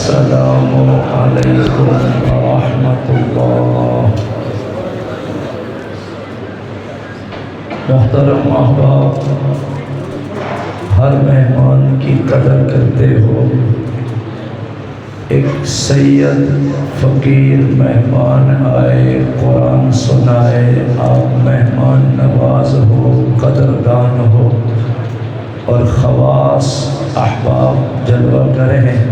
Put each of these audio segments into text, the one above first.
السلام علیکم ورحمۃ اللہ۔ محترم احباب، ہر مہمان کی قدر کرتے ہو۔ ایک سید فقیر مہمان آئے، قرآن سنائے، آپ مہمان نواز ہو، قدردان ہو، اور خواص احباب جلوہ گر ہیں،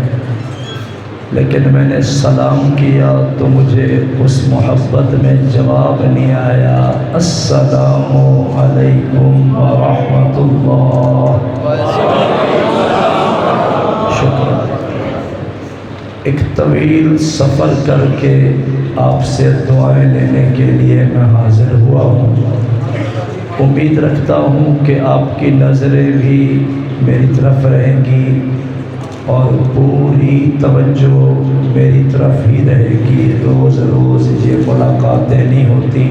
لیکن میں نے سلام کیا تو مجھے اس محبت میں جواب نہیں آیا۔ السلام علیکم ورحمۃ اللہ۔ شکریہ۔ ایک طویل سفر کر کے آپ سے دعائیں لینے کے لیے میں حاضر ہوا ہوں۔ امید رکھتا ہوں کہ آپ کی نظریں بھی میری طرف رہیں گی اور پوری توجہ میری طرف ہی رہے گی۔ روز روز یہ ملاقاتیں نہیں ہوتی۔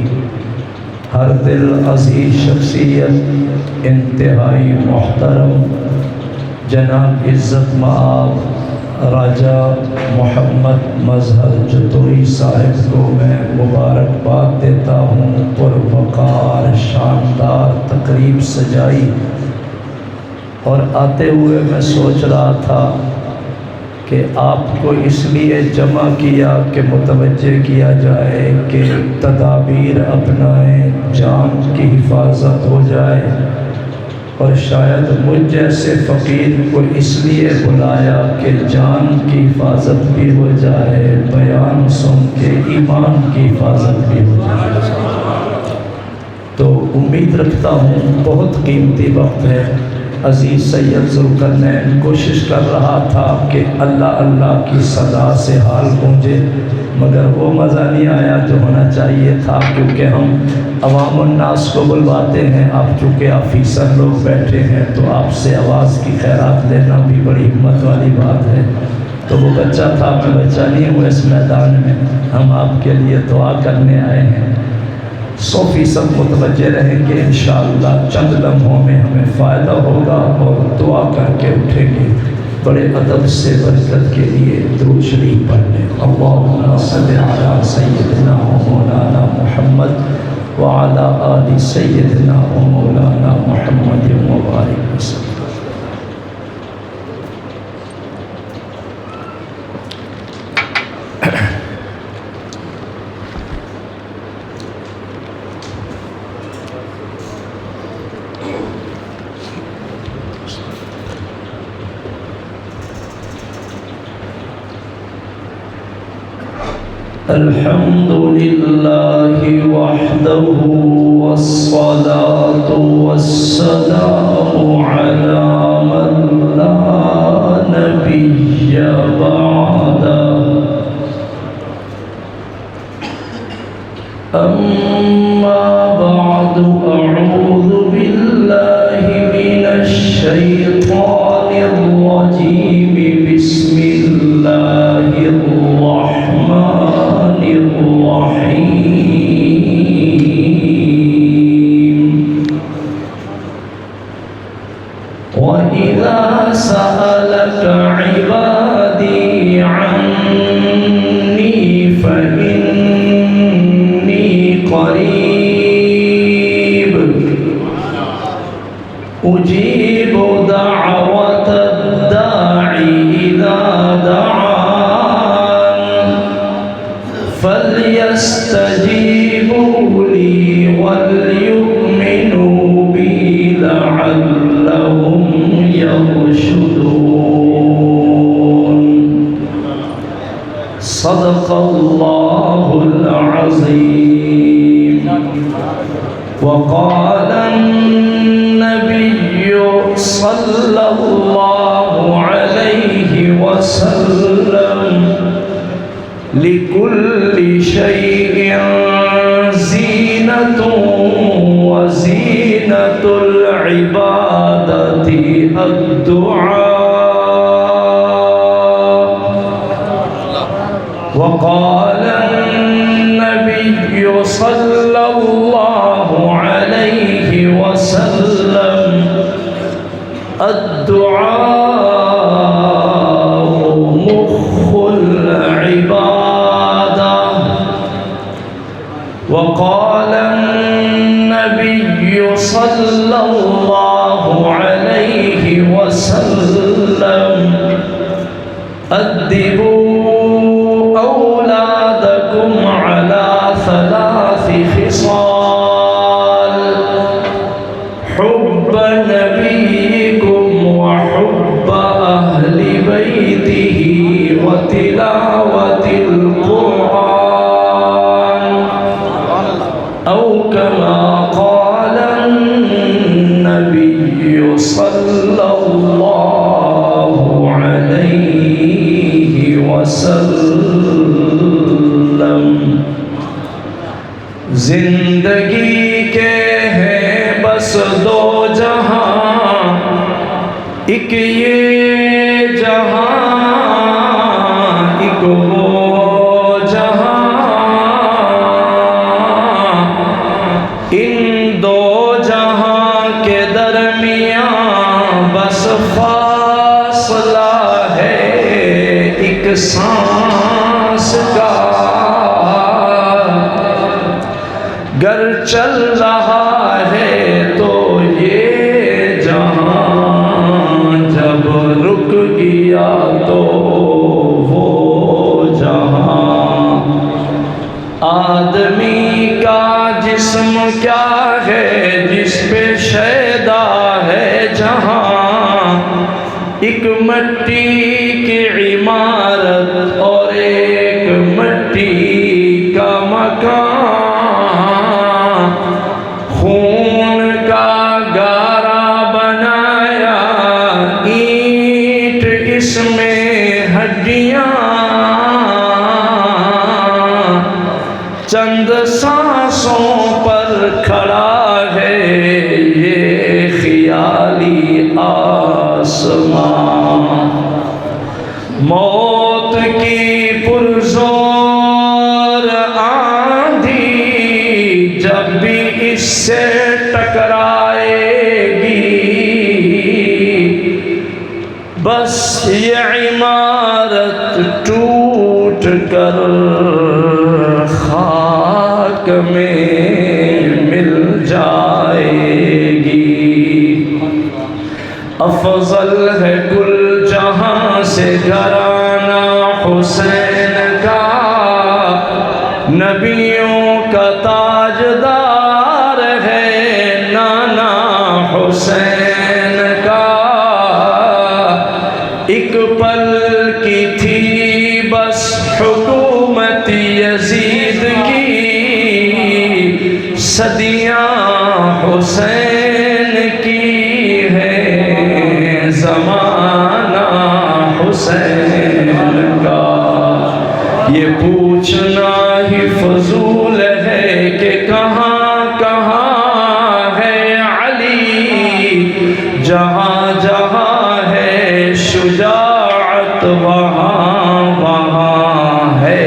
ہر دل عزیز شخصیت، انتہائی محترم جناب عزت مآب راجہ محمد مظہر جتوئی صاحب کو میں مبارکباد دیتا ہوں۔ پروقار شاندار تقریب سجائی، اور آتے ہوئے میں سوچ رہا تھا کہ آپ کو اس لیے جمع کیا کہ متوجہ کیا جائے کہ تدابیر اپنائیں، جان کی حفاظت ہو جائے، اور شاید مجھ جیسے فقیر کو اس لیے بلایا کہ جان کی حفاظت بھی ہو جائے، بیان سن کے ایمان کی حفاظت بھی ہو جائے۔ تو امید رکھتا ہوں بہت قیمتی وقت ہے۔ عزیز سید ذوالقرنین کوشش کر رہا تھا کہ اللہ اللہ کی صدا سے حال گونجے، مگر وہ مزہ نہیں آیا جو ہونا چاہیے تھا، کیونکہ ہم عوام الناس کو بلواتے ہیں۔ آپ چونکہ آفیسر لوگ بیٹھے ہیں تو آپ سے آواز کی خیرات لینا بھی بڑی ہمت والی بات ہے۔ تو وہ بچہ تھا، میں بچہ نہیں ہوں اس میدان میں۔ ہم آپ کے لیے دعا کرنے آئے ہیں۔ 100% متوجہ رہیں گے، انشاءاللہ چند لمحوں میں ہمیں فائدہ ہوگا اور دعا کر کے اٹھیں گے۔ بڑے ادب سے برکت کے لیے درود شریف پڑھ لیں۔ اللہم صلی علی سیدنا و مولانا محمد وعلی آل سیدنا و مولانا محمد مبارک وسلم۔ الحمد للہ وحدہ والصلاة والسلام علی من لا نبی بعدہ، اما بعد اعوذ باللہ من الشیطان الرجیم، بسم اللہ الرحمن الرحیم۔ وَإِذَا سَأَلَكَ عِبَادِي عَنِّي فَإِنِّي قَرِيبٌ أُجِيبُ دَعْوَةَ الدَّاعِ إِذَا دَعَانِ فَلْيَسْتَجِيبُوا لِي وَلْيُؤْمِنُوا بِي لَعَلَّهُمْ يَرْشُدُونَ۔ صدق اللہ العظیم۔ وقال النبی صلی اللہ علیہ وسلم، لِكُلِّ شَيْءٍ زِينَةٌ وَزِينَةُ الْعِبَادَةِ الدُّعَاء۔ وقال النبي صلى الله عليه وسلم، الدعاء مخ وسلم أدبوا أولادكم على 3 خصال: حب نبيكم وحب أهل بيته وتلاوة القرآن، أو كما قال النبي صلى الله عليه وسلم۔ زندگی کے ہیں بس 2 جہاں، ایک یہ جہاں ایک وہ جہاں، ان 2 جہاں کے درمیان بس فاصلہ ہے ایک سانس کا۔ گر چل رہا ہے تو یہ جہاں، جب رک گیا تو وہ جہاں۔ آدمی کا جسم کیا ہے جس پہ شیدا ہے جہاں، ایک مٹی کی عمارت اور ایک مٹی کا مکان، خون کا گارا بنایا اینٹ اس میں ہڈیاں، چند سانسوں پر کھڑا ہے یہ خیالی آسمان۔ موت کی پرزور آندھی جب بھی اس سے ٹکرائے گی، بس یہ عمارت ٹوٹ کر خاک میں مل جائے گی۔ افضل ہے کل جہاں سے گھرانہ حسین کا، نبیوں کا تاجدار ہے نانا حسین کا۔ ایک پل کی تھی بس حکومت یزید کی، صدیاں حسین کی ہے زمانہ حسین کا۔ یہ پوچھنا ہی فضول ہے کہ کہاں کہاں ہے علی، جہاں جہاں ہے شجاعت وہاں وہاں ہے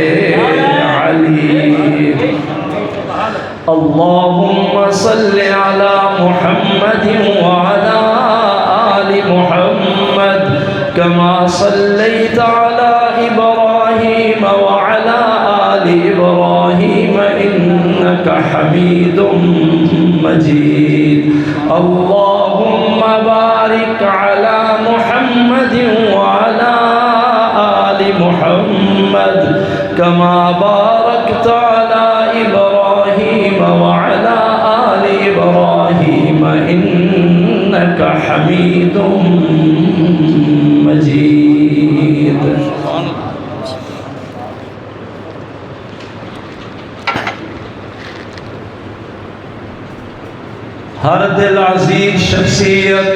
علی۔ اللہم صل علی محمد وعلی آل محمد كما صليت على إبراهيم وعلى آل إبراهيم إنك حميد مجيد۔ اللهم بارك على محمد وعلى آل محمد كما باركت على إبراهيم وعلى آل إبراهيم إنك حميد مجيد۔ ہر دل عزیز شخصیت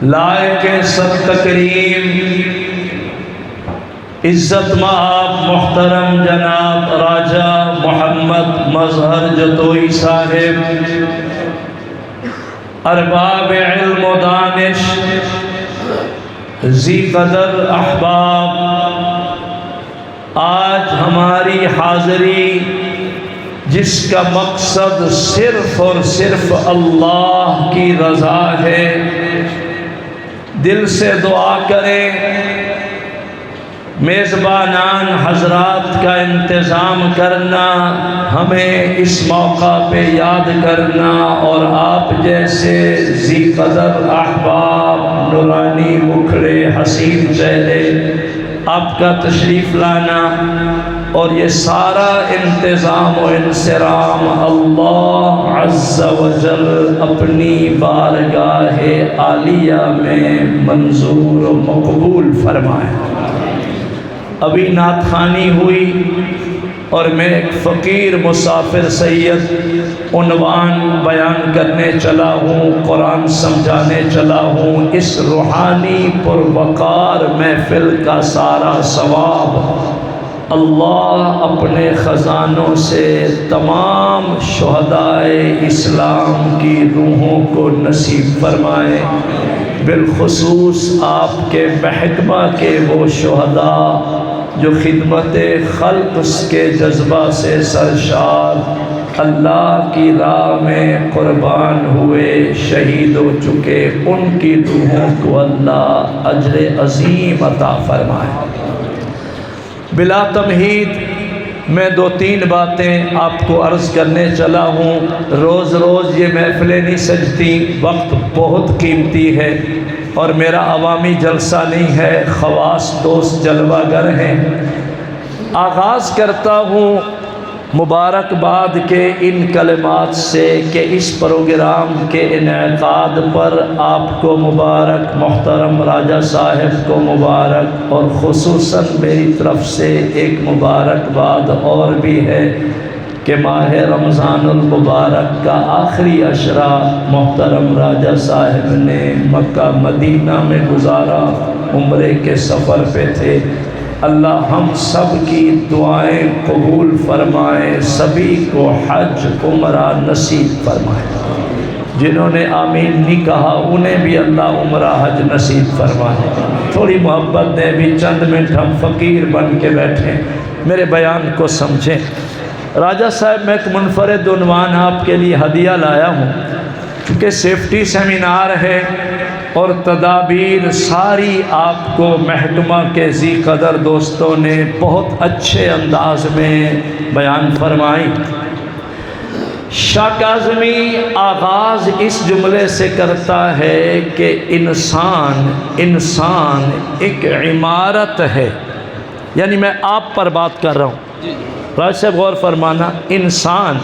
لائق سب تکریم عزت مآب محترم جناب راجہ محمد مظہر جتوئی صاحب، ارباب علم و دانش، ذی قدر احباب، آج ہماری حاضری جس کا مقصد صرف اور صرف اللہ کی رضا ہے، دل سے دعا کریں میزبانان حضرات کا انتظام کرنا، ہمیں اس موقع پہ یاد کرنا، اور آپ جیسے ذی قدر احباب، نورانی مکھڑے، حسین چہرے، آپ کا تشریف لانا اور یہ سارا انتظام و انصرام اللہ عز و جل اپنی بارگاہ عالیہ میں منظور و مقبول فرمائے۔ ابھی نعت خوانی ہوئی اور میں ایک فقیر مسافر سید عنوان بیان کرنے چلا ہوں، قرآن سمجھانے چلا ہوں۔ اس روحانی پروقار محفل کا سارا ثواب اللہ اپنے خزانوں سے تمام شہدائے اسلام کی روحوں کو نصیب فرمائے، بالخصوص آپ کے محکمہ کے وہ شہداء جو خدمت خلق کے جذبہ سے سرشار اللہ کی راہ میں قربان ہوئے، شہید ہو چکے، ان کی روحوں کو اللہ اجر عظیم عطا فرمائے۔ بلا تمہید میں 2-3 باتیں آپ کو عرض کرنے چلا ہوں۔ روز روز یہ محفلیں نہیں سجتی، وقت بہت قیمتی ہے، اور میرا عوامی جلسہ نہیں ہے، خواص دوست جلوہ گر ہیں۔ آغاز کرتا ہوں مبارکباد کے ان کلمات سے کہ اس پروگرام کے انعقاد پر آپ کو مبارک، محترم راجہ صاحب کو مبارک، اور خصوصاً میری طرف سے ایک مبارکباد اور بھی ہے کہ ماہ رمضان المبارک کا آخری عشرہ محترم راجہ صاحب نے مکہ مدینہ میں گزارا، عمرے کے سفر پہ تھے۔ اللہ ہم سب کی دعائیں قبول فرمائے، سبھی کو حج عمرہ نصیب فرمائے۔ جنہوں نے آمین نہیں کہا انہیں بھی اللہ عمرہ حج نصیب فرمائے۔ تھوڑی محبت دیں، بھی چند منٹ ہم فقیر بن کے بیٹھیں، میرے بیان کو سمجھیں۔ راجہ صاحب میں ایک منفرد عنوان آپ کے لیے ہدیہ لایا ہوں، کیونکہ سیفٹی سیمینار ہے اور تدابیر ساری آپ کو محکمہ کے ذی قدر دوستوں نے بہت اچھے انداز میں بیان فرمائی۔ شاہ کاظمی آغاز اس جملے سے کرتا ہے کہ انسان ایک عمارت ہے، یعنی میں آپ پر بات کر رہا ہوں، راج صاحب غور فرمانا۔ انسان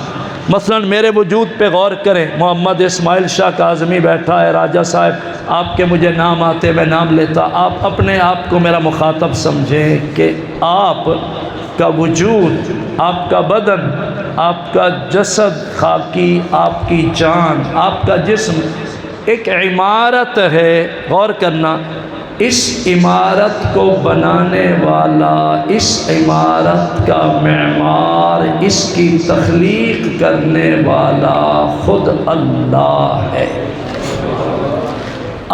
مثلا میرے وجود پہ غور کریں، محمد اسماعیل شاہ کاظمی بیٹھا ہے، راجہ صاحب آپ کے مجھے نام آتے میں نام لیتا، آپ اپنے آپ کو میرا مخاطب سمجھیں کہ آپ کا وجود، آپ کا بدن، آپ کا جسد خاکی، آپ کی جان، آپ کا جسم ایک عمارت ہے۔ غور کرنا، اس عمارت کو بنانے والا، اس عمارت کا معمار، اس کی تخلیق کرنے والا خود اللہ ہے۔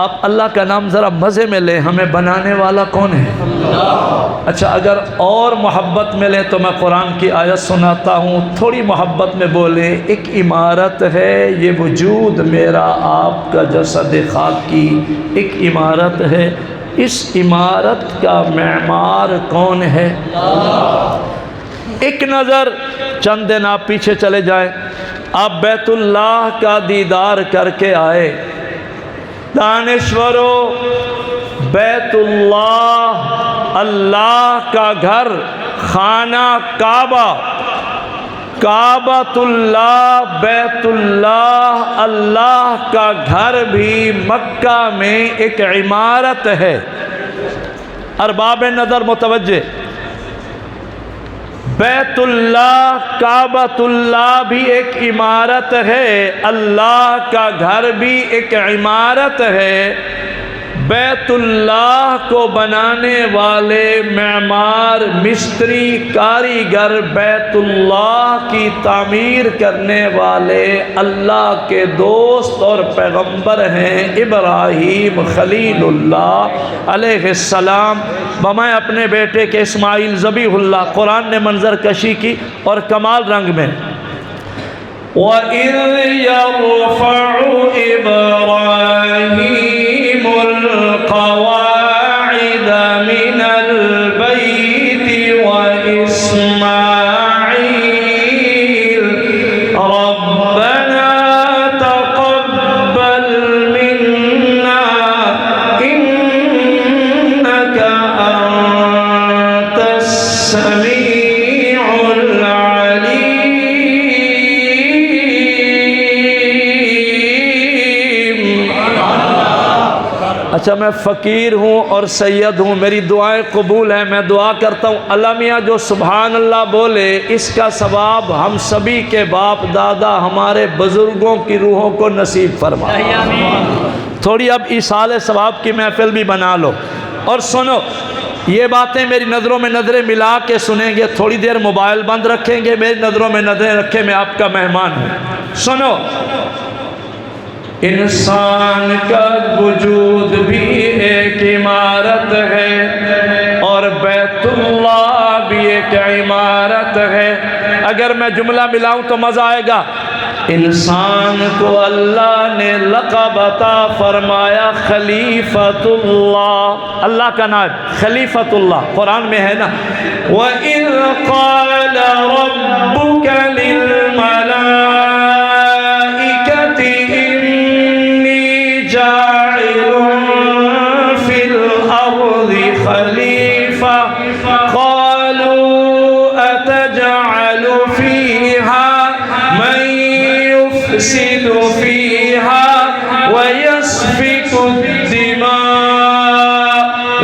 آپ اللہ کا نام ذرا مزے میں لیں، ہمیں بنانے والا کون ہے؟ اللہ۔ اچھا، اگر اور محبت میں لیں تو میں قرآن کی آیت سناتا ہوں، تھوڑی محبت میں بولیں۔ ایک عمارت ہے یہ وجود میرا، آپ کا جسد خاکی ایک عمارت ہے، اس عمارت کا معمار کون ہے؟ اللہ۔ ایک نظر چند دن آپ پیچھے چلے جائیں، آپ بیت اللہ کا دیدار کر کے آئے۔ دانشورو، بیت اللہ، اللہ کا گھر، خانہ کعبہ، کعبۃ اللہ، بیت اللہ، اللہ کا گھر بھی مکہ میں ایک عمارت ہے۔ ارباب نظر متوجہ، بیت اللہ، کعبۃ اللہ بھی ایک عمارت ہے، اللہ کا گھر بھی ایک عمارت ہے۔ بیت اللہ کو بنانے والے معمار، مستری، کاریگر، بیت اللہ کی تعمیر کرنے والے اللہ کے دوست اور پیغمبر ہیں ابراہیم خلیل اللہ علیہ السلام، بمائے اپنے بیٹے کے اسماعیل ذبیح اللہ۔ قرآن نے منظر کشی کی اور کمال رنگ میں، وَإِذْ يَرْفَعُ إِبْرَاهِيمُ الْقَوَاعِدَ مِنَ الْبَيْتِ اچھا میں فقیر ہوں اور سید ہوں، میری دعائیں قبول ہیں، میں دعا کرتا ہوں اللہ میاں جو سبحان اللہ بولے اس کا ثواب ہم سبھی کے باپ دادا ہمارے بزرگوں کی روحوں کو نصیب فرما۔ تھوڑی اب ایصال ثواب کی محفل بھی بنا لو، اور سنو یہ باتیں میری نظروں میں نظریں ملا کے سنیں گے، تھوڑی دیر موبائل بند رکھیں گے، میری نظروں میں نظریں رکھیں، میں آپ کا مہمان ہوں۔ سنو، انسان کا وجود بھی ایک عمارت ہے اور بیت اللہ بھی ایک عمارت ہے۔ اگر میں جملہ ملاؤں تو مزہ آئے گا۔ انسان کو اللہ نے لقب عطا فرمایا خلیفۃ اللہ، اللہ کا نام خلیفۃ اللہ، قرآن میں ہے نا، وَإِذْ قَالَ رَبُّكَ لِلْمَلَائِكَةِ إِنِّي جَاعِلٌ فِي الْأَرْضِ خَلِيفَةً قَالُوا أَتَجْعَلُ فِيهَا مَن يُفْسِدُ فِيهَا وَيَسْفِكُ الدِّمَاءَ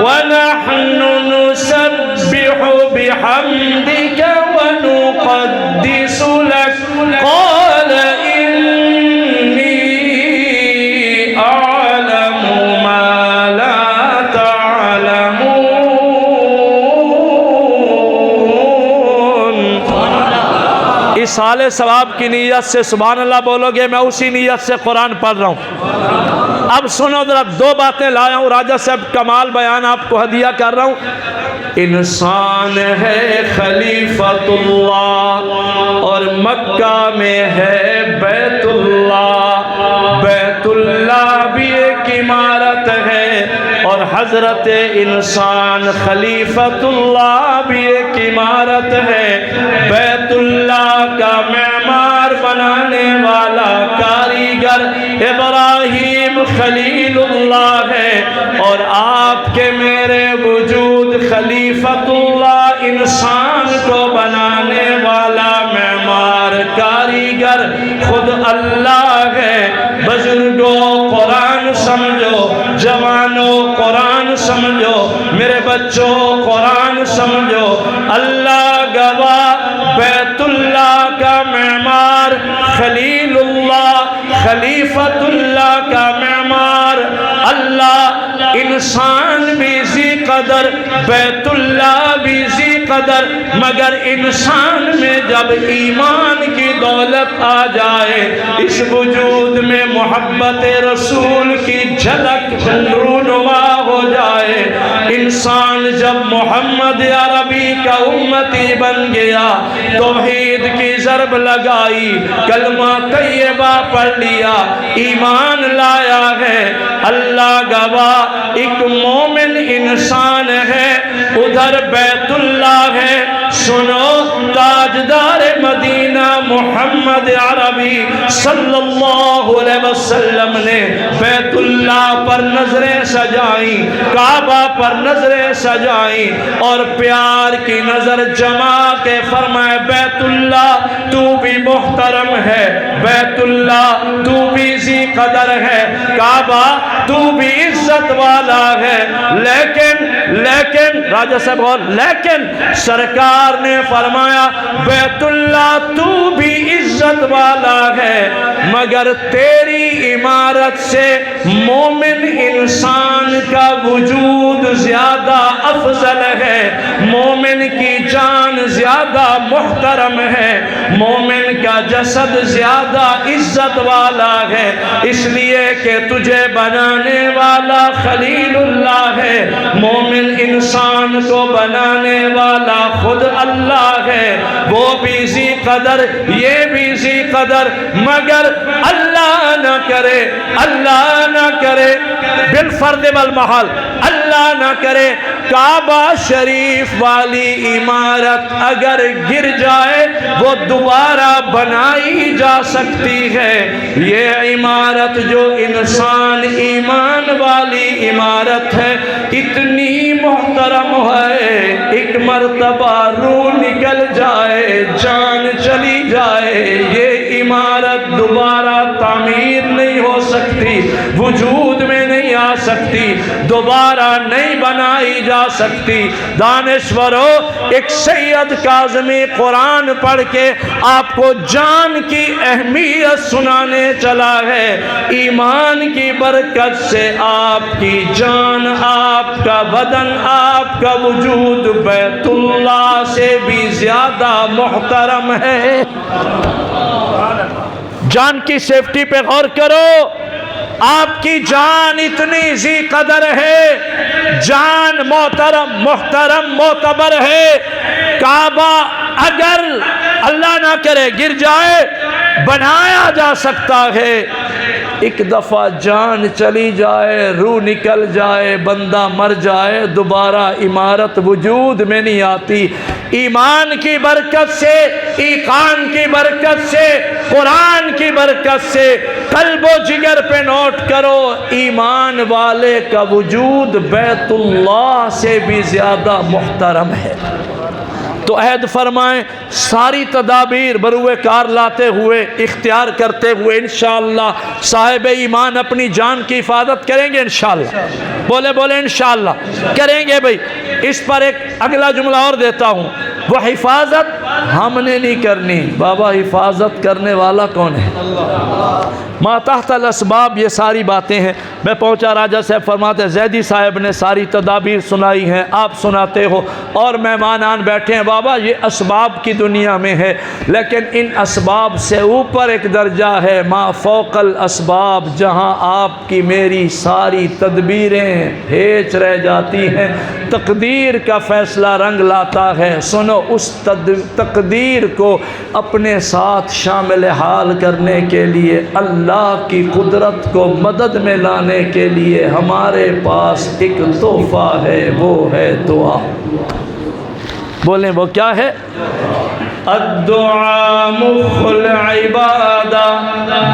وَنَحْنُ نُسَبِّحُ بِحَمْدِكَ وَنُقَدِّسُ لَكَ قَالَ إِنِّي أَعْلَمُ مَا لَا تَعْلَمُونَ۔ ایصال ثواب کی نیت سے سبحان اللہ بولو گے، میں اسی نیت سے قرآن پڑھ رہا ہوں۔ اب سنو ذرا، دو باتیں لایا ہوں، راجہ صاحب کمال بیان آپ کو ہدیہ کر رہا ہوں۔ انسان ہے خلیفۃ اللہ اور مکہ میں ہے بیت اللہ، بیت اللہ بھی ایک عمارت ہے اور حضرت انسان خلیفۃ اللہ بھی ایک عمارت ہے۔ بیت اللہ کا معمار بنانے والا کاریگر ابراہیم خلیل اللہ ہے، اور آپ کے میرے وجود خلیفۃ اللہ انسان کو بنانے والا معمار کاریگر خود اللہ ہے۔ بزرگوں قرآن سمجھو، جوانوں قرآن سمجھو، میرے بچوں قرآن سمجھو، اللہ گواہ بیت اللہ کا معمار خلیل اللہ، خلیفۃ اللہ کا معمار اللہ، انسان بھی ذی قدر، بیت اللہ بھی ذی قدر، مگر انسان میں جب ایمان کی دولت آ جائے، اس وجود میں محبت رسول کی جھلک رونما ہو جائے، انسان جب محمد عربی کا امتی بن گیا، توحید کی ضرب لگائی، کلمہ طیبہ پڑھ لیا، ایمان لایا ہے، اللہ گواہ ایک مومن انسان ہے، ادھر بیت اللہ ہے۔ سنو، تاجدار مدینہ محمد عربی صلی اللہ علیہ وسلم نے بیت اللہ پر نظریں سجائیں، کعبہ پر نظریں سجائیں، اور پیار کی نظر جما کے فرمائے بیت اللہ تو بھی محترم ہے، بیت اللہ تو بھی ذی قدر ہے، کعبہ تو بھی عزت والا ہے، لیکن راجہ صاحب اور لیکن سرکار نے فرمایا بیت اللہ تو بھی عزت والا ہے، مگر تیری عمارت سے مومن انسان کا وجود زیادہ افضل ہے، مومن کی جان زیادہ محترم ہے، مومن کا جسد زیادہ عزت والا ہے، اس لیے کہ تجھے بنانے والا خلیل اللہ ہے، مومن انسان کو بنانے والا خود اللہ ہے، وہ بھی ذی قدر یہ بھی ذی قدر، مگر اللہ نہ کرے، اللہ نہ کرے بالفرد والمحال، اللہ نہ کرے کعبہ شریف والی عمارت اگر گر جائے وہ دوبارہ بنائی جا سکتی ہے، یہ عمارت جو انسان ایمان والی عمارت ہے اتنی محترم ہے، ایک مرتبہ روح نکل جائے، جان چلی جائے، یہ عمارت دوبارہ تعمیر نہیں ہو سکتی، وجود میں نہیں آ سکتی، دوبارہ نہیں بنائی جا سکتی۔ دانشورو، ایک سید کاظمی قرآن پڑھ کے آپ کو جان کی اہمیت سنانے چلا ہے۔ ایمان کی برکت سے آپ کی جان، آپ کا بدن، آپ کا وجود بیت اللہ سے بھی زیادہ محترم ہے۔ جان کی سیفٹی پہ غور کرو، آپ کی جان اتنی ذی قدر ہے، جان محترم معتبر ہے۔ کعبہ اگر اللہ نہ کرے گر جائے، بنایا جا سکتا ہے۔ ایک دفعہ جان چلی جائے، روح نکل جائے، بندہ مر جائے، دوبارہ عمارت وجود میں نہیں آتی۔ ایمان کی برکت سے، ایقان کی برکت سے، قرآن کی برکت سے قلب و جگر پہ نوٹ کرو، ایمان والے کا وجود بیت اللہ سے بھی زیادہ محترم ہے۔ تو عہد فرمائیں، ساری تدابیر بروئے کار لاتے ہوئے، اختیار کرتے ہوئے انشاءاللہ صاحب ایمان اپنی جان کی حفاظت کریں گے انشاءاللہ۔ بولے انشاءاللہ کریں گے بھائی۔ اس پر ایک اگلا جملہ اور دیتا ہوں، وہ حفاظت ہم نے نہیں کرنی، بابا حفاظت کرنے والا کون ہے؟ ما تحت الاسباب، یہ ساری باتیں ہیں۔ میں پہنچا، راجہ صاحب فرماتے ہیں زیدی صاحب نے ساری تدابیر سنائی ہیں، آپ سناتے ہو اور مہمان آن بیٹھے ہیں۔ بابا یہ اسباب کی دنیا میں ہے، لیکن ان اسباب سے اوپر ایک درجہ ہے، ما فوق الاسباب، جہاں آپ کی میری ساری تدبیریں ہیچ رہ جاتی ہیں، تقدیر کا فیصلہ رنگ لاتا ہے۔ سنو، اس تقدیر کو اپنے ساتھ شامل حال کرنے کے لیے، اللہ کی قدرت کو مدد میں لانے کے لیے ہمارے پاس ایک تحفہ ہے، وہ ہے دعا۔ بولیں وہ کیا ہے؟ الدعاء مخ العبادہ،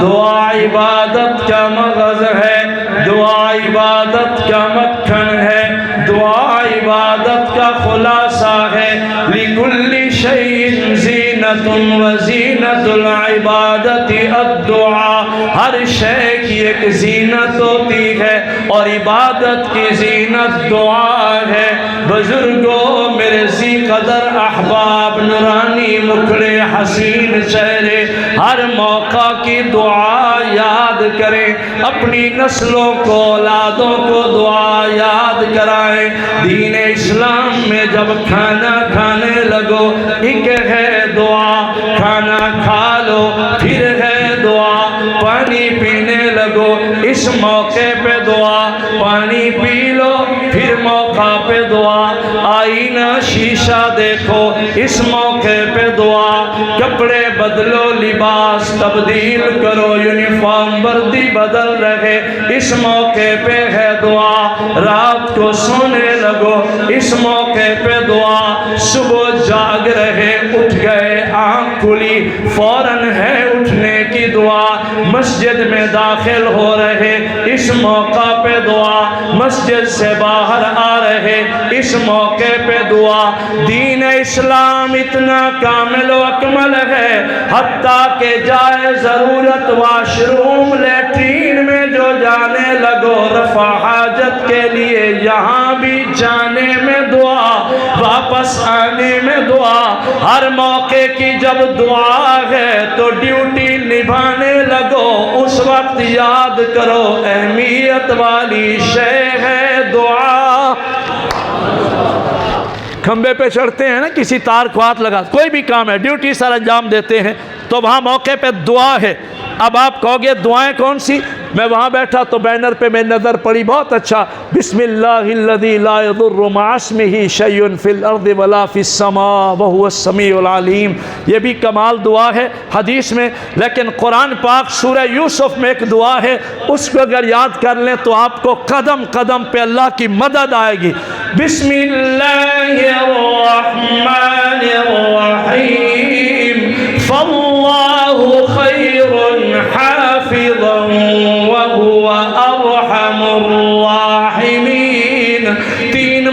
دعا عبادت کا مغز ہے، دعا عبادت کا مکھن ہے، دعا عبادت کا خلاصہ ہے۔ لِكُلِّ شَيْءٍ زِینَةٌ وَزِینَةُ الْعِبَادَةِ الدُّعَاء، ہر شے کی ایک زینت ہوتی ہے اور عبادت کی زینت دعا ہے۔ بزرگوں، میرے ذی قدر احباب، نورانی مکھڑے، حسین چہرے، ہر موقع کی دعا یاد کریں، اپنی نسلوں کو، اولادوں کو دعا یاد کرائیں۔ دین اسلام میں جب کھانا کھانے لگو، ایک ہے دعا، کھانا کھا لو، پھر ہے دعا، پانی پینے لگو، اس موقع پہ دعا، پانی پی لو، پھر موقع پہ دعا، آئینہ شیشہ دیکھو، اس موقع پہ دعا، کپڑے بدلو، لباس تبدیل کرو، یونیفارم وردی بدل رہے، اس موقع پہ ہے دعا۔ رات کو سونے لگو، اس موقع پہ دعا۔ صبح جاگ رہے، اٹھ گئے، آنکھ کھلی، فوراً ہے اٹھنے کی دعا۔ مسجد میں داخل ہو رہے، اس موقع پہ دعا۔ مسجد سے باہر آ رہے، اس موقع پہ دعا۔ دین اسلام اتنا کامل و اکمل ہے، حتیٰ کہ جائے ضرورت واش روم، لیٹرین میں جو جانے لگو رفع حاجت کے لیے، یہاں بھی جانے میں دعا، واپس آنے میں دعا۔ ہر موقع کی جب دعا ہے تو ڈیوٹی نبھانے لگو، اس وقت یاد کرو اہمیت والی شے ہے دعا۔ کھمبے پہ چڑھتے ہیں نا، کسی تار کو ہاتھ لگا، کوئی بھی کام ہے، ڈیوٹی سر انجام دیتے ہیں، تو وہاں موقع پہ دعا ہے۔ اب آپ کہو گے دعائیں کون سی؟ میں وہاں بیٹھا تو بینر پہ میں نظر پڑی، بہت اچھا، بسم اللہ الذی لا یضر مع اسمہ شیء فی الارض ولا فی السماء وہو السمیع العلیم، یہ بھی کمال دعا ہے حدیث میں۔ لیکن قرآن پاک سورہ یوسف میں ایک دعا ہے، اس کو اگر یاد کر لیں تو آپ کو قدم قدم پہ اللہ کی مدد آئے گی۔ بسم اللہ الرحمن الرحیم، فاللہ خیر حافظا وهو ارحم الراحمین۔ 3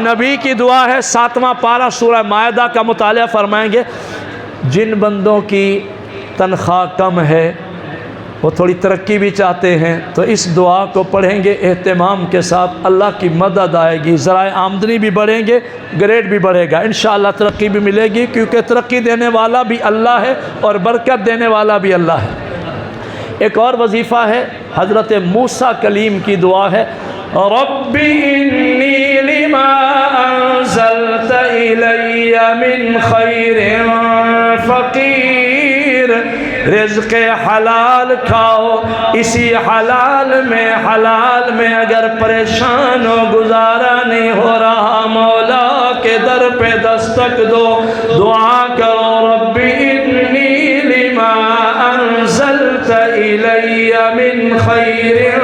نبی کی دعا ہے، 7واں پارہ سورہ مائدہ کا مطالعہ فرمائیں گے، جن بندوں کی تنخواہ کم ہے، وہ تھوڑی ترقی بھی چاہتے ہیں، تو اس دعا کو پڑھیں گے اہتمام کے ساتھ، اللہ کی مدد آئے گی، ذرائع آمدنی بھی بڑھیں گے، گریڈ بھی بڑھے گا، انشاءاللہ ترقی بھی ملے گی، کیونکہ ترقی دینے والا بھی اللہ ہے اور برکت دینے والا بھی اللہ ہے۔ ایک اور وظیفہ ہے، حضرت موسیٰ کلیم کی دعا ہے، رب انی لما انزلت الی من خیر فقیر، رزق حلال کھاؤ، اسی حلال میں اگر پریشان ہو، گزارا نہیں ہو رہا، مولا کے در پہ دستک دو، دعا کرو، رب انی لما انزلت الی من خیر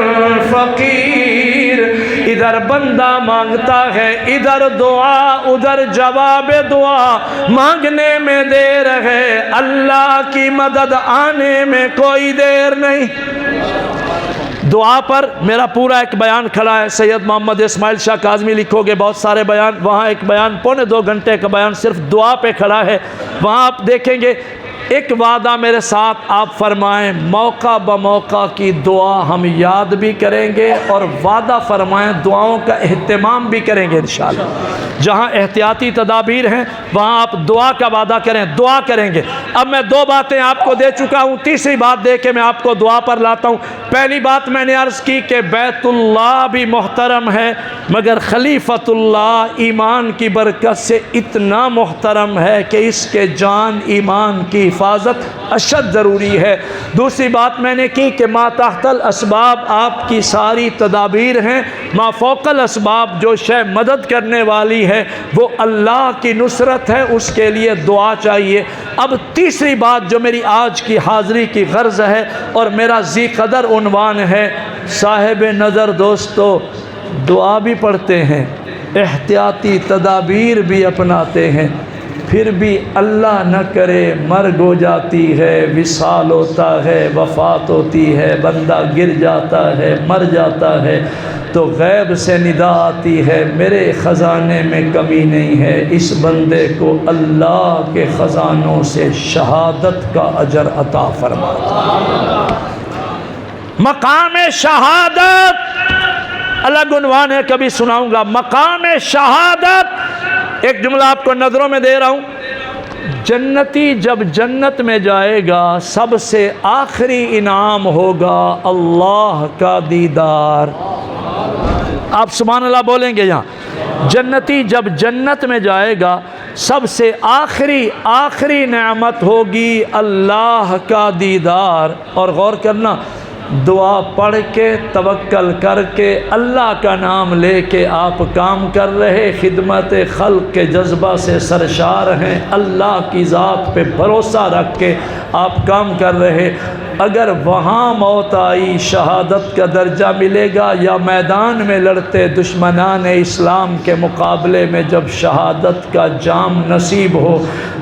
فقیر۔ ادھر بندہ مانگتا ہے، ادھر دعا، ادھر جواب دعا، مانگنے میں دیر ہے، اللہ کی مدد آنے میں کوئی دیر نہیں۔ دعا پر میرا پورا ایک بیان کھڑا ہے، سید محمد اسماعیل شاہ کاظمی، لکھو گے بہت سارے بیان، وہاں ایک بیان 2.25 گھنٹے کا بیان صرف دعا پہ کھڑا ہے، وہاں آپ دیکھیں گے ایک وعدہ میرے ساتھ آپ فرمائیں، موقع بموقع کی دعا ہم یاد بھی کریں گے اور وعدہ فرمائیں دعاؤں کا اہتمام بھی کریں گے انشاءاللہ۔ جہاں احتیاطی تدابیر ہیں وہاں آپ دعا کا وعدہ کریں، دعا کریں گے۔ اب میں 2 باتیں آپ کو دے چکا ہوں، تیسری بات دے کے میں آپ کو دعا پر لاتا ہوں۔ پہلی بات میں نے عرض کی کہ بیت اللہ بھی محترم ہے، مگر خلیفۃ اللہ ایمان کی برکت سے اتنا محترم ہے کہ اس کے جان ایمان کی حفاظت اشد ضروری ہے۔ دوسری بات میں نے کی کہ ما تحت الاسباب آپ کی ساری تدابیر ہیں، ما فوق الاسباب جو شے مدد کرنے والی ہے وہ اللہ کی نصرت ہے، اس کے لیے دعا چاہیے۔ اب تیسری بات جو میری آج کی حاضری کی غرض ہے اور میرا ذی قدر عنوان ہے، صاحب نظر دوستو دعا بھی پڑھتے ہیں، احتیاطی تدابیر بھی اپناتے ہیں، پھر بھی اللہ نہ کرے مرگ ہو جاتی ہے، وصال ہوتا ہے، وفات ہوتی ہے، بندہ گر جاتا ہے، مر جاتا ہے، تو غیب سے ندا آتی ہے، میرے خزانے میں کمی نہیں ہے، اس بندے کو اللہ کے خزانوں سے شہادت کا اجر عطا فرماتا۔ مقام شہادت الگ عنوان ہے، کبھی سناؤں گا۔ مقام شہادت، ایک جملہ آپ کو نظروں میں دے رہا ہوں، جنتی جب جنت میں جائے گا سب سے آخری انعام ہوگا اللہ کا دیدار۔ آپ سبحان اللہ بولیں گے یہاں، جنتی جب جنت میں جائے گا سب سے آخری نعمت ہوگی اللہ کا دیدار۔ اور غور کرنا، دعا پڑھ کے توکل کر کے اللہ کا نام لے کے آپ کام کر رہے، خدمت خلق کے جذبہ سے سرشار ہیں، اللہ کی ذات پہ بھروسہ رکھ کے آپ کام کر رہے، اگر وہاں موت آئی شہادت کا درجہ ملے گا، یا میدان میں لڑتے دشمنان اسلام کے مقابلے میں جب شہادت کا جام نصیب ہو،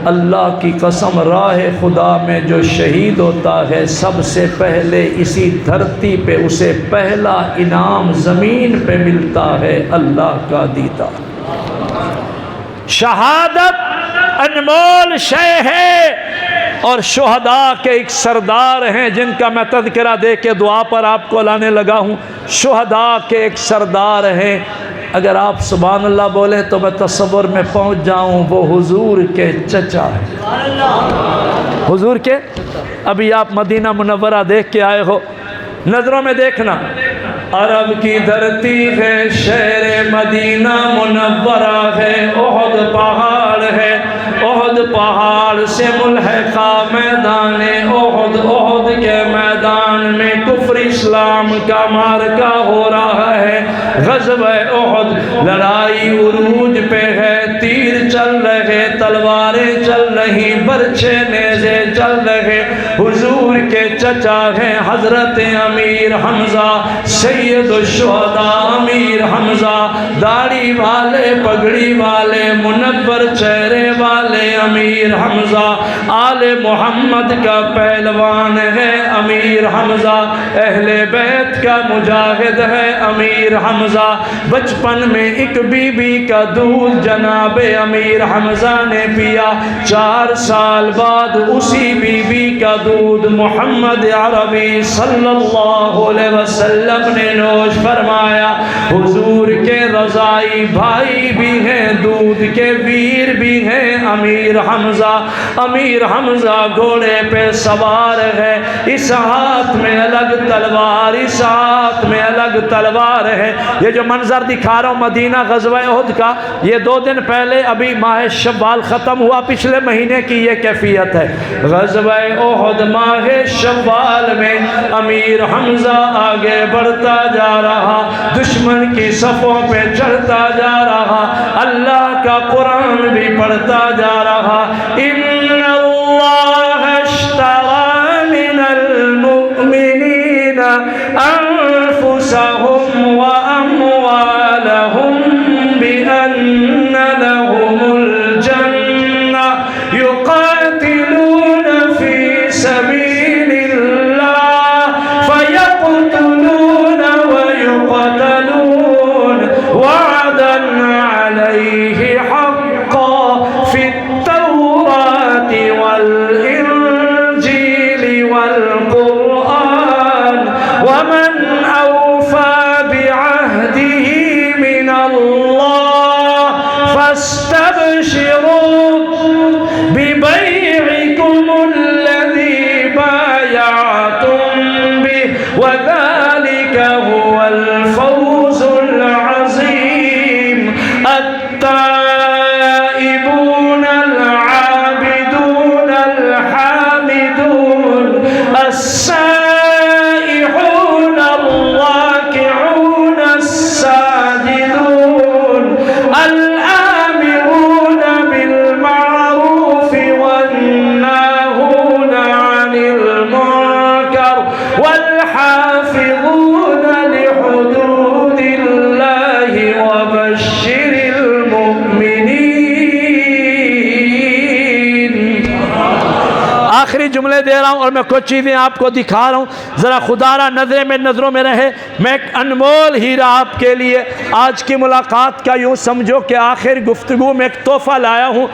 اللہ کی قسم راہ خدا میں جو شہید ہوتا ہے سب سے پہلے اسی دھرتی پہ اسے پہلا انعام زمین پہ ملتا ہے اللہ کا دیدار۔ شہادت انمول شے ہے، اور شہداء کے ایک سردار ہیں جن کا میں تذکرہ دے کے دعا پر آپ کو لانے لگا ہوں۔ شہداء کے ایک سردار ہیں، اگر آپ سبحان اللہ بولیں تو میں تصور میں پہنچ جاؤں، وہ حضور کے چچا ہیں۔ حضور کے، ابھی آپ مدینہ منورہ دیکھ کے آئے ہو، نظروں میں دیکھنا، عرب کی دھرتی ہے، شہر مدینہ منورہ ہے، احد پہاڑ ہے، احد پہاڑ سے ملحقہ میدان احد، احد کے میدان میں کفر اسلام کا معرکہ ہو رہا ہے، غزوہ احد، لڑائی عروج پہ ہے، تیر چل رہے، تلواریں چل رہی، برچھے نیزے چل رہے، حضور حضور کے چچا ہیں حضرت امیر حمزہ سید الشہداء امیر حمزہ، داڑھی والے پگڑی والے منور چہرے والے امیر حمزہ، آل محمد کا پہلوان ہے امیر حمزہ، اہل بیت کا مجاہد ہے امیر حمزہ۔ بچپن میں ایک بی بی کا دودھ جناب امیر حمزہ نے پیا، 4 سال بعد اسی بی بی کا دودھ محمد عربی صلی اللہ علیہ وسلم نے نوش فرمایا۔ حضور کے رضائی بھائی بھی ہیں، دودھ کے ویر بھی ہیں امیر حمزہ۔ امیر حمزہ گھوڑے پہ سوار ہے، اس ہاتھ میں الگ تلوار، اس ہاتھ میں الگ تلوار ہے۔ یہ جو منظر دکھا رہا ہوں مدینہ غزوہ احد کا، یہ 2 دن پہلے ابھی ماہ شوال ختم ہوا، پچھلے مہینے کی یہ کیفیت ہے۔ غزوہ احد ماہ شوال میں امیر حمزہ آگے بڑھتا جا رہا، دشمن کی صفوں پہ چڑھتا جا رہا، اللہ کا قرآن بھی پڑھتا جا رہا۔ ان اللہ اشتری من المؤمنین انفسهم واموالهم بان لهم الجنہ يقاتلون في سبيل الله فيقتلون ويقتلون وعدا عليه حقا في التوراة والإنجيل والقرآن ومن أوفى بعهده من الله فاستبشروا ببيعكم الذي بايعتم به وذلك هو الفوز العظيم التائبون العابدون الحامدون السائحون الراكعون الساجدون الآمرون بالمعروف والناهون عن المنكر والحافظون لحدود الله وبشر المؤمنين۔ آخری جملے دے رہا ہوں اور میں کچھ چیزیں آپ کو دکھا رہا ہوں، ذرا خدا را نظروں میں رہے۔ میں ایک انمول ہیرا آپ کے لیے آج کی ملاقات کا یوں سمجھو کہ آخر گفتگو میں ایک تحفہ لایا ہوں۔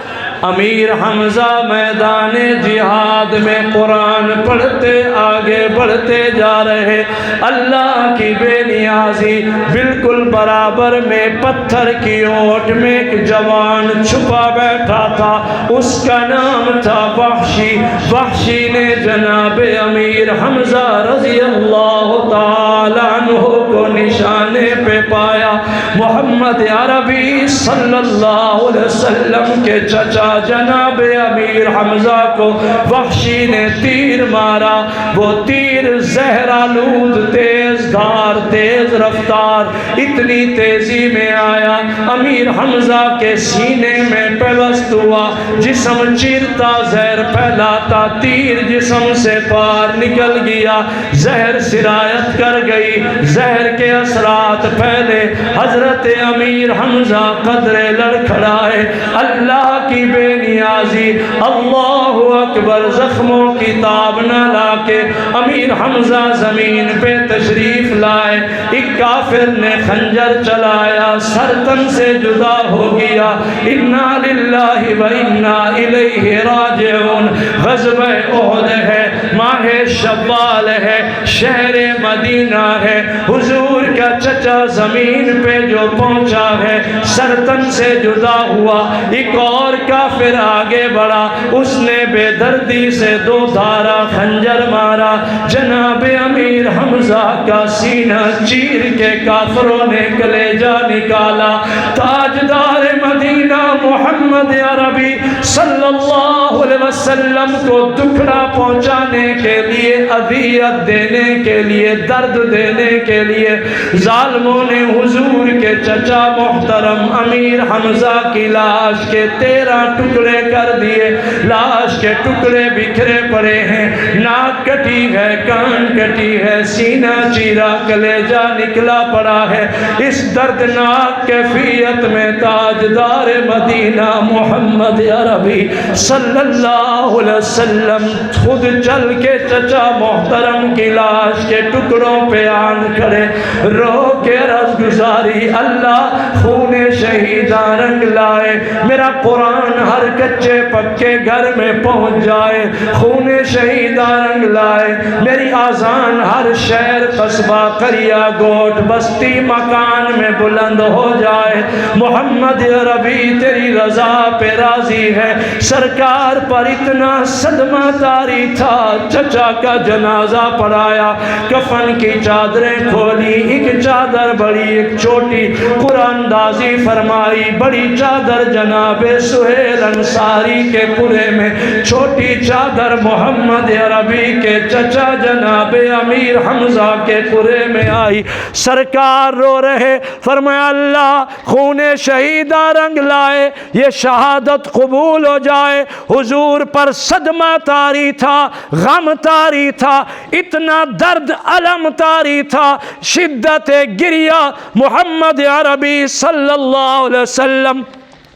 امیر حمزہ میدان جہاد میں قرآن پڑھتے آگے بڑھتے جا رہے، اللہ کی بے نیازی بالکل برابر میں پتھر کی اوٹ میں ایک جوان چھپا بیٹھا تھا، اس کا نام تھا وحشی۔ وحشی نے جناب امیر حمزہ رضی اللہ تعالیٰ عنہ کو نشانے پہ پایا۔ محمد عربی صلی اللہ علیہ وسلم کے چچا جناب امیر حمزہ کو وحشی نے تیر مارا، وہ تیر زہر آلود تیز دھار تیز رفتار اتنی تیزی میں آیا، امیر حمزہ کے سینے میں پیوست ہوا، جسم چیرتا زہر پھیلاتا، تیر جسم سے پار نکل گیا، زہر سرایت کر گئی، زہر کے اثرات پھیلے، حضرت امیر حمزہ قدرے لڑکھڑائے، اللہ کی بے نیازی، اللہ اکبر، زخموں کی تاب نہ لا کے امیر حمزہ زمین پہ تشریف لائے، ایک کافر نے خنجر چلایا، سر تن سے جدا ہو گیا، انا للہ و انا الیہ راجعون۔ غزوہ احد ہے، ماہ شوال ہے، شہر مدینہ ہے، حضور کا چچا زمین پہ جو پہنچا ہے سر تن سے جدا ہوا، ایک اور کافر آگے بڑھا، اس نے بے دردی سے 2 دھارا خنجر مارا، جناب امیر حمزہ کا سینہ چیر کے کافروں نے کلیجہ نکالا۔ تاجدار مدینہ محمد عربی صلی اللہ علیہ وسلم کو دکھڑا پہنچانے کے لیے، اذیت دینے کے لیے، درد دینے کے لیے ظالموں نے حضور کے چچا محترم امیر حمزہ کی لاش کے 13 ٹکڑے کر دیے۔ لاش کے ٹکڑے بکھرے پڑے ہیں، ناک کٹی ہے، کان کٹی ہے، سینہ چیرا، کلیجہ نکلا پڑا ہے۔ اس دردناک کیفیت میں تاجدار مدینہ محمد عربی صلی اللہ علیہ وسلم خود چل کے چچا محترم کی لاش کے ٹکڑوں پہ آن کھڑے، رو کے عرض گزاری، اللہ خون شہیدہ رنگ لائے، میرا قرآن ہر کچے پکے گھر میں پہنچ جائے، خون شہیدہ رنگ لائے، میری آذان ہر شہر قصبہ قریہ گوٹ بستی مکان میں بلند ہو جائے۔ محمد عربی تیری رضا پہ راضی ہے۔ سرکار پر اتنا صدمہ طاری تھا، چچا کا جنازہ پڑھایا، کفن کی چادریں کھولی، ایک چادر بڑی ایک چھوٹی، قرآن اندازی فرمائی، بڑی چادر جناب سہیل انصاری کے پورے میں، چھوٹی چادر محمد عربی کے چچا جناب امیر حمزہ کے پورے میں آئی۔ سرکار رو رہے، فرمایا اللہ خون شہیدہ رنگ لائے، یہ شہادت قبول ہو جائے۔ حضور پر صدمہ طاری تھا، غم طاری تھا، اتنا درد علم طاری تھا، شدت گریہ محمد عربی صلی اللہ علیہ وسلم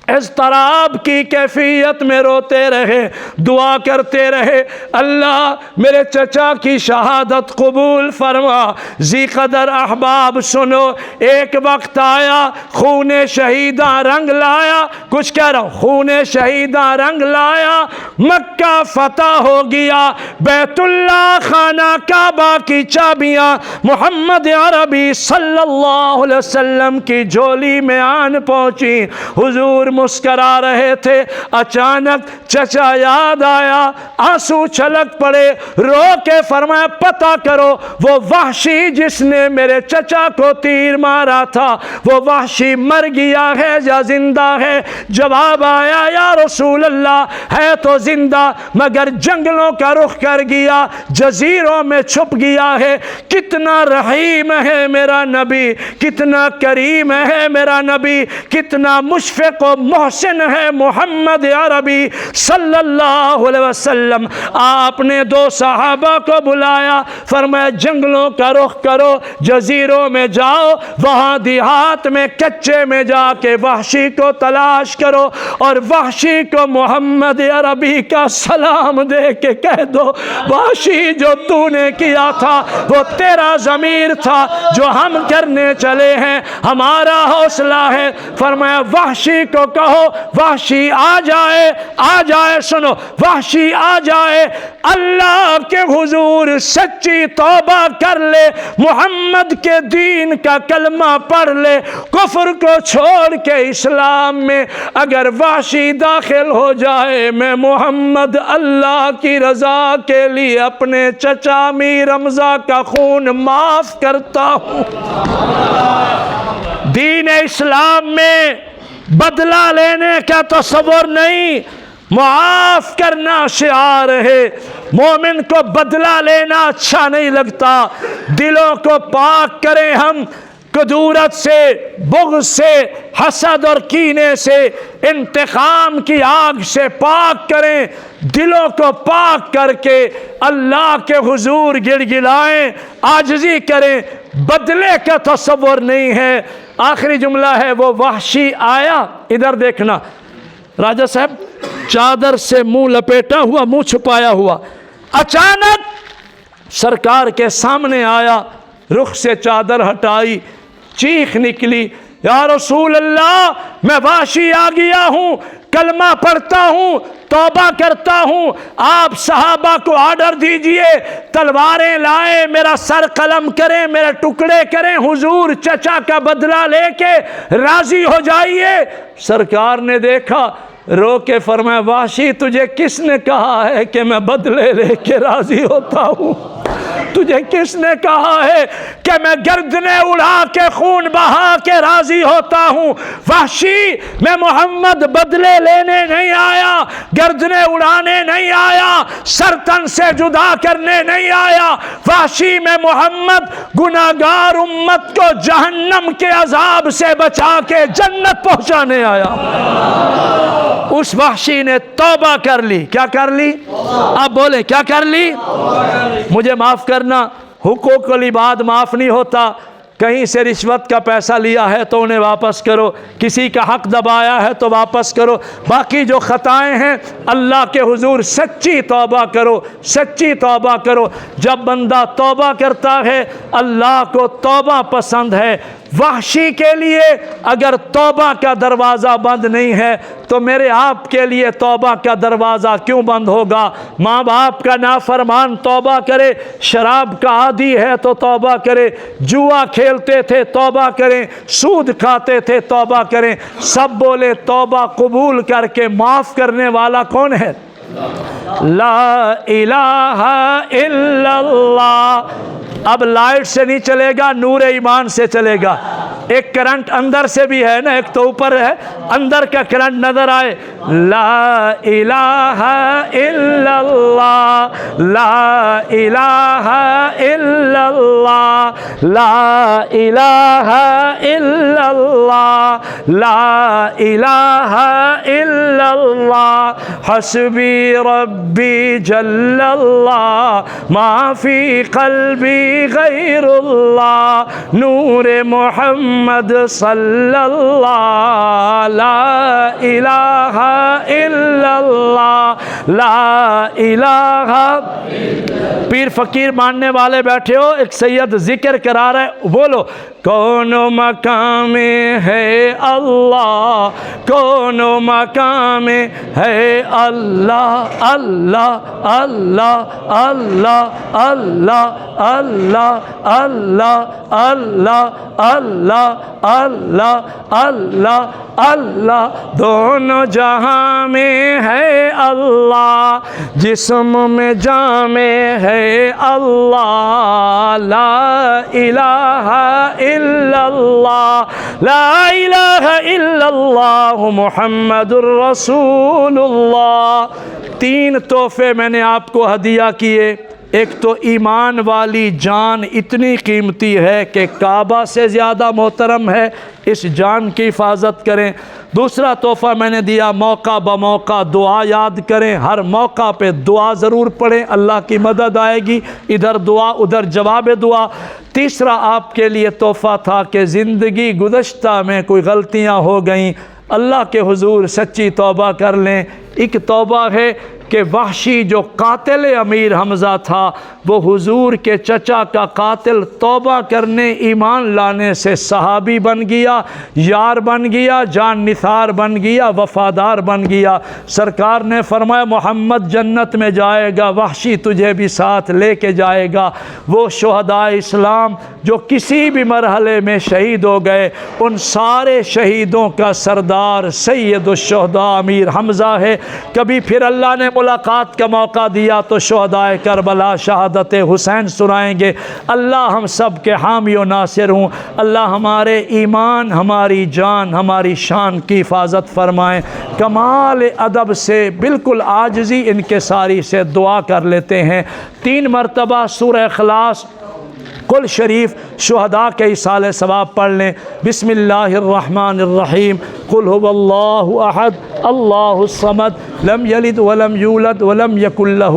اضطراب کی کیفیت میں روتے رہے، دعا کرتے رہے، اللہ میرے چچا کی شہادت قبول فرما۔ ذی قدر احباب سنو، ایک وقت آیا خون شہیدہ رنگ لایا، کچھ کہہ رہا ہوں، خون شہیدہ رنگ لایا، مکہ فتح ہو گیا، بیت اللہ خانہ کعبہ کی چابیاں محمد عربی صلی اللہ علیہ وسلم کی جھولی میں آن پہنچی۔ حضور مسکرا رہے تھے، اچانک چچا یاد آیا، آنسو چھلک پڑے، رو کے فرمایا پتہ کرو وہ وحشی جس نے میرے چچا کو تیر مارا تھا وہ وحشی مر گیا ہے یا زندہ ہے؟ جواب آیا یا رسول اللہ ہے تو زندہ مگر جنگلوں کا رخ کر گیا، جزیروں میں چھپ گیا ہے۔ کتنا رحیم ہے میرا نبی، کتنا کریم ہے میرا نبی، کتنا مشفق و محسن ہے محمد عربی صلی اللہ علیہ وسلم۔ آپ نے 2 صحابہ کو بلایا، فرمایا جنگلوں کا رخ کرو، جزیروں میں جاؤ، وہاں دیہات میں کچے میں جا کے وحشی کو تلاش کرو اور وحشی کو محمد عربی کا سلام دے کے کہہ دو وحشی جو تو نے کیا تھا وہ تیرا ضمیر تھا، جو ہم کرنے چلے ہیں ہمارا حوصلہ ہے۔ فرمایا وحشی کو کہو وحشی آ جائے، آ جائے، سنو وحشی آ جائے، اللہ کے حضور سچی توبہ کر لے، محمد کے دین کا کلمہ پڑھ لے، کفر کو چھوڑ کے اسلام میں اگر وحشی داخل ہو جائے، میں محمد اللہ کی رضا کے لیے اپنے چچا امیر حمزہ کا خون معاف کرتا ہوں۔ دین اسلام میں بدلہ لینے کا تصور نہیں، معاف کرنا شعار ہے۔ مومن کو بدلہ لینا اچھا نہیں لگتا، دلوں کو پاک کریں ہم کدورت سے، بغض سے، حسد اور کینے سے، انتقام کی آگ سے پاک کریں، دلوں کو پاک کر کے اللہ کے حضور گڑگڑائیں، عاجزی کریں، بدلے کا تصور نہیں ہے۔ آخری جملہ ہے وہ وحشی آیا، ادھر دیکھنا راجہ صاحب، چادر سے منہ لپیٹا ہوا، منہ چھپایا ہوا، اچانک سرکار کے سامنے آیا، رخ سے چادر ہٹائی، چیخ نکلی، یا رسول اللہ میں وحشی آ گیا ہوں، کلمہ پڑھتا ہوں، توبہ کرتا ہوں، آپ صحابہ کو آرڈر دیجئے تلواریں لائیں، میرا سر قلم کریں، میرے ٹکڑے کریں، حضور چچا کا بدلہ لے کے راضی ہو جائیے۔ سرکار نے دیکھا، رو کے فرمایا وحشی تجھے کس نے کہا ہے کہ میں بدلے لے کے راضی ہوتا ہوں؟ تجھے کس نے کہا ہے کہ میں گردنیں اڑا کے خون بہا کے راضی ہوتا ہوں؟ وحشی میں محمد بدلے لینے نہیں آیا، گردنیں اڑانے نہیں آیا، سر تن سے جدا کرنے نہیں آیا۔ وحشی میں محمد گناہگار امت کو جہنم کے عذاب سے بچا کے جنت پہنچانے آیا۔ اس وحشی نے توبہ کر لی۔ کیا کر لی؟ آپ بولیں کیا کر لی؟ مجھے معاف کرنا، حقوق العباد معاف نہیں ہوتا۔ کہیں سے رشوت کا پیسہ لیا ہے تو انہیں واپس کرو، کسی کا حق دبایا ہے تو واپس کرو، باقی جو خطائیں ہیں اللہ کے حضور سچی توبہ کرو، سچی توبہ کرو۔ جب بندہ توبہ کرتا ہے اللہ کو توبہ پسند ہے۔ وحشی کے لیے اگر توبہ کا دروازہ بند نہیں ہے تو میرے آپ کے لیے توبہ کا دروازہ کیوں بند ہوگا؟ ماں باپ کا نافرمان توبہ کرے، شراب کا عادی ہے تو توبہ کرے، جوا کھیلتے تھے توبہ کریں، سود کھاتے تھے توبہ کریں۔ سب بولے توبہ قبول کر کے معاف کرنے والا کون ہے؟ لا الہ الا اللہ۔ اب لائٹ سے نہیں چلے گا، نور ایمان سے چلے گا۔ ایک کرنٹ اندر سے بھی ہے نا، ایک تو اوپر ہے، اندر کا کرنٹ نظر آئے۔ لا الہ الا اللہ، لا الہ الا اللہ، لا الہ الا اللہ، لا الہ الا اللہ، حسبی ربی جل اللہ، ما فی قلبی غیر اللہ، نور محمد صلی اللہ، لا الہ الا اللہ، لا الہ۔ پیر فقیر ماننے والے بیٹھے ہو، ایک سید ذکر کرا رہے، بولو کون مقام ہے اللہ، کون مقام ہے اللہ، اللہ اللہ اللہ اللہ اللہ اللہ اللہ اللہ اللہ اللہ اللہ، دونوں جہاں میں ہے اللہ، جسم میں جان میں ہے اللہ، لا الہ الا اللہ، لا الہ الا اللہ محمد الرسول اللہ۔ تین تحفے میں نے آپ کو ہدیہ کیے۔ ایک تو ایمان والی جان اتنی قیمتی ہے کہ کعبہ سے زیادہ محترم ہے، اس جان کی حفاظت کریں۔ دوسرا تحفہ میں نے دیا، موقع بموقع دعا یاد کریں، ہر موقع پہ دعا ضرور پڑھیں، اللہ کی مدد آئے گی، ادھر دعا ادھر جواب دعا۔ تیسرا آپ کے لیے تحفہ تھا کہ زندگی گزشتہ میں کوئی غلطیاں ہو گئیں، اللہ کے حضور سچی توبہ کر لیں۔ ایک توبہ ہے کہ وحشی جو قاتل امیر حمزہ تھا، وہ حضور کے چچا کا قاتل توبہ کرنے ایمان لانے سے صحابی بن گیا، یار بن گیا، جان نثار بن گیا، وفادار بن گیا۔ سرکار نے فرمایا محمد جنت میں جائے گا، وحشی تجھے بھی ساتھ لے کے جائے گا۔ وہ شہداء اسلام جو کسی بھی مرحلے میں شہید ہو گئے، ان سارے شہیدوں کا سردار سید الشہداء امیر حمزہ ہے۔ کبھی پھر اللہ نے ملاقات کا موقع دیا تو شہداء کربلا شہادت حسین سنائیں گے۔ اللہ ہم سب کے حامی و ناصر ہوں۔ اللہ ہمارے ایمان، ہماری جان، ہماری شان کی حفاظت فرمائیں۔ کمال ادب سے بالکل عاجزی انکساری سے دعا کر لیتے ہیں۔ 3 مرتبہ سورہ اخلاص قل شریف شہداء کے ایصال ثواب پڑھ لیں۔ بسم اللہ الرحمن الرحیم، قل هو اللہ احد اللہ الصمد لم یلد ولم یولد ولم یکن لہ